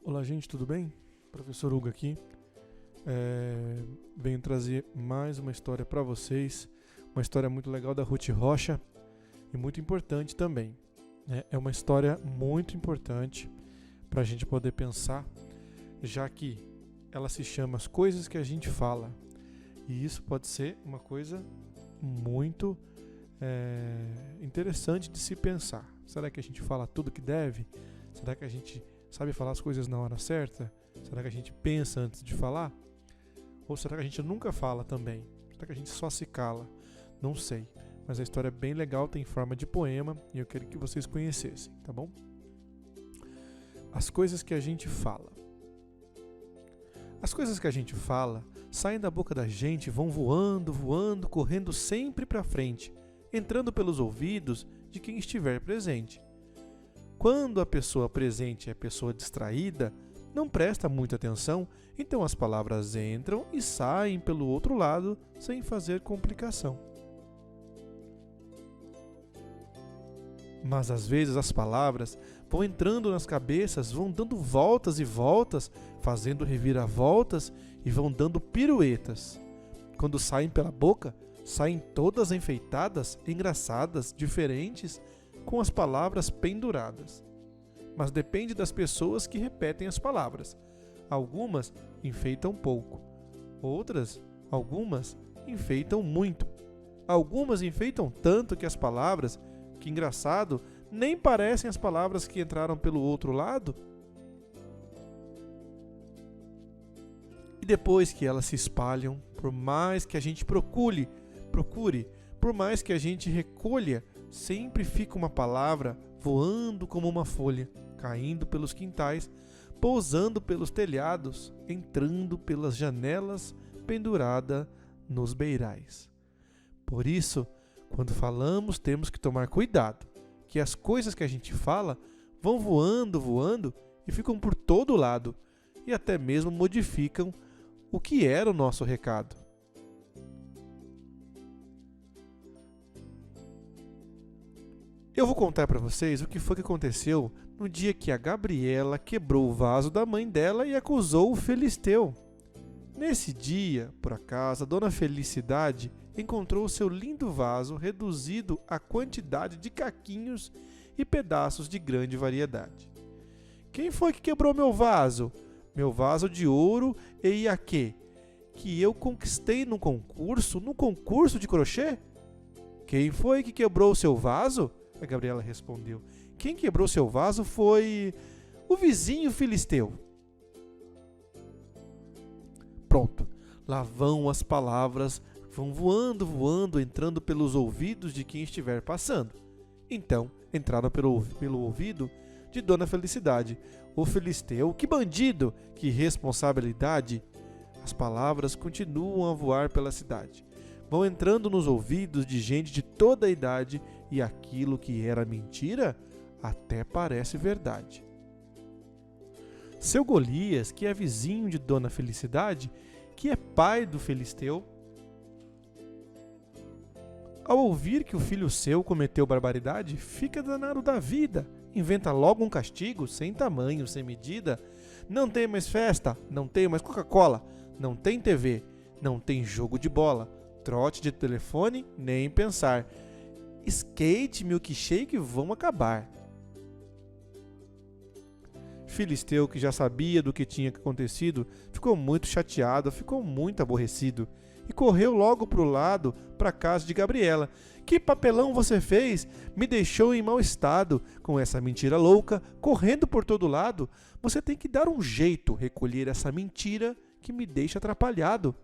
Olá, gente, tudo bem? Professor Hugo aqui. Venho trazer mais uma história para vocês, uma história muito legal da Ruth Rocha e muito importante também, né? É uma história muito importante para a gente poder pensar, já que ela se chama As Coisas que a Gente Fala, e isso pode ser uma coisa muito interessante de se pensar. Será que a gente fala tudo que deve? Será que a gente sabe falar as coisas na hora certa? Será que a gente pensa antes de falar? Ou será que a gente nunca fala também? Será que a gente só se cala? Não sei. Mas a história é bem legal, tem forma de poema e eu queria que vocês conhecessem, tá bom? As coisas que a gente fala. As coisas que a gente fala saem da boca da gente, vão voando, voando, correndo sempre para frente, entrando pelos ouvidos de quem estiver presente. Quando a pessoa presente é pessoa distraída, não presta muita atenção, então as palavras entram e saem pelo outro lado sem fazer complicação. Mas às vezes as palavras vão entrando nas cabeças, vão dando voltas e voltas, fazendo reviravoltas e vão dando piruetas. Quando saem pela boca, saem todas enfeitadas, engraçadas, diferentes, com as palavras penduradas. Mas depende das pessoas que repetem as palavras. Algumas enfeitam pouco, algumas enfeitam muito. Algumas enfeitam tanto que as palavras, que engraçado, nem parecem as palavras que entraram pelo outro lado. E depois que elas se espalham, por mais que a gente procure, por mais que a gente recolha, sempre fica uma palavra voando como uma folha, caindo pelos quintais, pousando pelos telhados, entrando pelas janelas, pendurada nos beirais. Por isso, quando falamos, temos que tomar cuidado, que as coisas que a gente fala vão voando, voando e ficam por todo lado, e até mesmo modificam o que era o nosso recado. Eu vou contar para vocês o que foi que aconteceu no dia que a Gabriela quebrou o vaso da mãe dela e acusou o Filisteu. Nesse dia, por acaso, a dona Felicidade encontrou seu lindo vaso reduzido à quantidade de caquinhos e pedaços de grande variedade. Quem foi que quebrou meu vaso? Meu vaso de ouro e iaquê, que eu conquistei no concurso de crochê? Quem foi que quebrou o seu vaso? A Gabriela respondeu. Quem quebrou seu vaso foi o vizinho Filisteu. Pronto, lá vão as palavras, vão voando, voando, entrando pelos ouvidos de quem estiver passando. Então, entraram pelo ouvido de Dona Felicidade. O Filisteu, que bandido, que irresponsabilidade. As palavras continuam a voar pela cidade. Vão entrando nos ouvidos de gente de toda a idade e aquilo que era mentira até parece verdade. Seu Golias, que é vizinho de Dona Felicidade, que é pai do Filisteu, ao ouvir que o filho seu cometeu barbaridade, fica danado da vida, inventa logo um castigo sem tamanho, sem medida. Não tem mais festa, não tem mais Coca-Cola, não tem TV, não tem jogo de bola, trote de telefone, nem pensar. Skate, milkshake vão acabar. Filisteu, que já sabia do que tinha acontecido, ficou muito chateado, ficou muito aborrecido e correu logo para a casa de Gabriela. Que papelão você fez? Me deixou em mau estado com essa mentira louca, correndo por todo lado. Você tem que dar um jeito, recolher essa mentira que me deixa atrapalhado.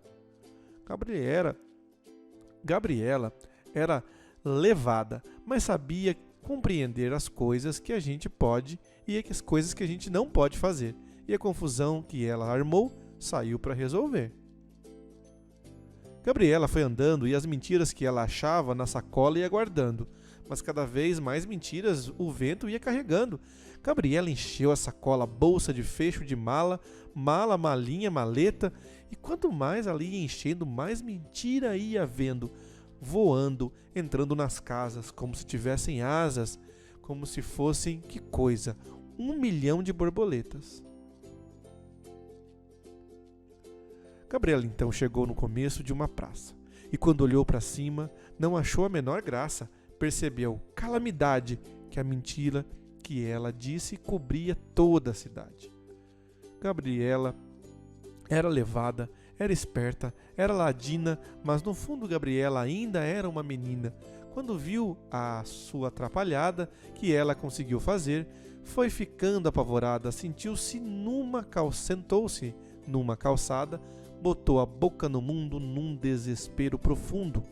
Gabriela era levada, mas sabia compreender as coisas que a gente pode e as coisas que a gente não pode fazer. E a confusão que ela armou saiu para resolver. Gabriela foi andando e as mentiras que ela achava na sacola ia guardando, mas cada vez mais mentiras o vento ia carregando. Gabriela encheu a sacola, bolsa de fecho de mala, malinha, maleta, e quanto mais ela ia enchendo, mais mentira ia vendo, voando, entrando nas casas, como se tivessem asas, como se fossem, que coisa, 1 milhão de borboletas. Gabriela então chegou no começo de uma praça, e quando olhou para cima, não achou a menor graça. Percebeu calamidade que a mentira que ela disse cobria toda a cidade. Gabriela era levada, era esperta, era ladina, mas no fundo Gabriela ainda era uma menina. Quando viu a sua atrapalhada que ela conseguiu fazer, foi ficando apavorada, sentou-se numa calçada, botou a boca no mundo num desespero profundo.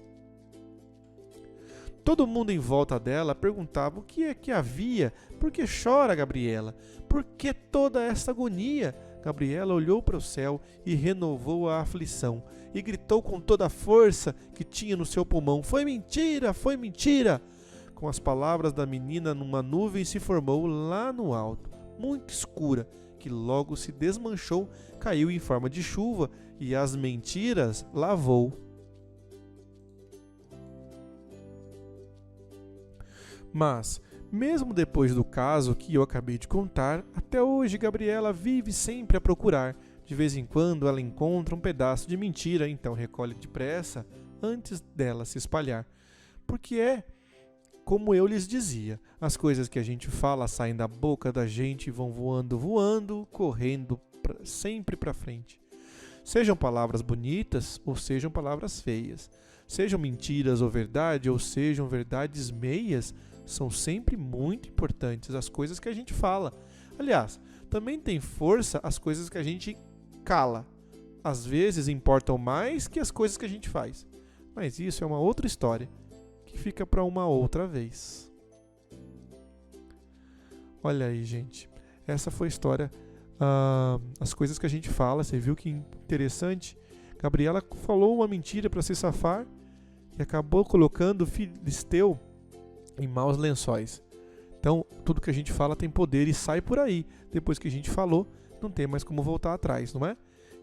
Todo mundo em volta dela perguntava o que é que havia. Por que chora, Gabriela? Por que toda essa agonia? Gabriela olhou para o céu e renovou a aflição, e gritou com toda a força que tinha no seu pulmão: foi mentira, foi mentira! Com as palavras da menina, uma nuvem se formou lá no alto, muito escura, que logo se desmanchou, caiu em forma de chuva, e as mentiras lavou. Mas, mesmo depois do caso que eu acabei de contar, até hoje Gabriela vive sempre a procurar. De vez em quando ela encontra um pedaço de mentira, então recolhe depressa antes dela se espalhar. Porque é como eu lhes dizia, as coisas que a gente fala saem da boca da gente e vão voando, voando, correndo sempre para frente. Sejam palavras bonitas ou sejam palavras feias. Sejam mentiras ou verdade ou sejam verdades meias, são sempre muito importantes as coisas que a gente fala. Aliás, também tem força as coisas que a gente cala. Às vezes importam mais que as coisas que a gente faz. Mas isso é uma outra história, que fica para uma outra vez. Olha aí, gente. Essa foi a história. As coisas que a gente fala. Você viu que interessante? Gabriela falou uma mentira para se safar e acabou colocando o Filisteu em maus lençóis. Então, tudo que a gente fala tem poder e sai por aí. Depois que a gente falou, não tem mais como voltar atrás, não é?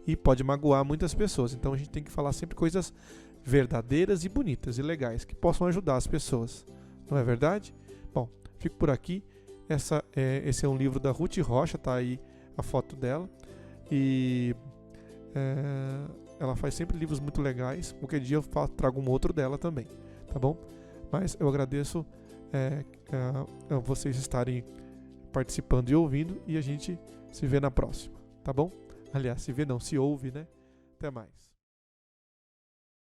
E pode magoar muitas pessoas. Então, a gente tem que falar sempre coisas verdadeiras e bonitas e legais, que possam ajudar as pessoas. Não é verdade? Bom, fico por aqui. Esse é um livro da Ruth Rocha, tá aí a foto dela. E ela faz sempre livros muito legais. Qualquer dia eu trago um outro dela também, tá bom? Mas eu agradeço vocês estarem participando e ouvindo, e a gente se vê na próxima, tá bom? Aliás, se vê não, se ouve, né? Até mais.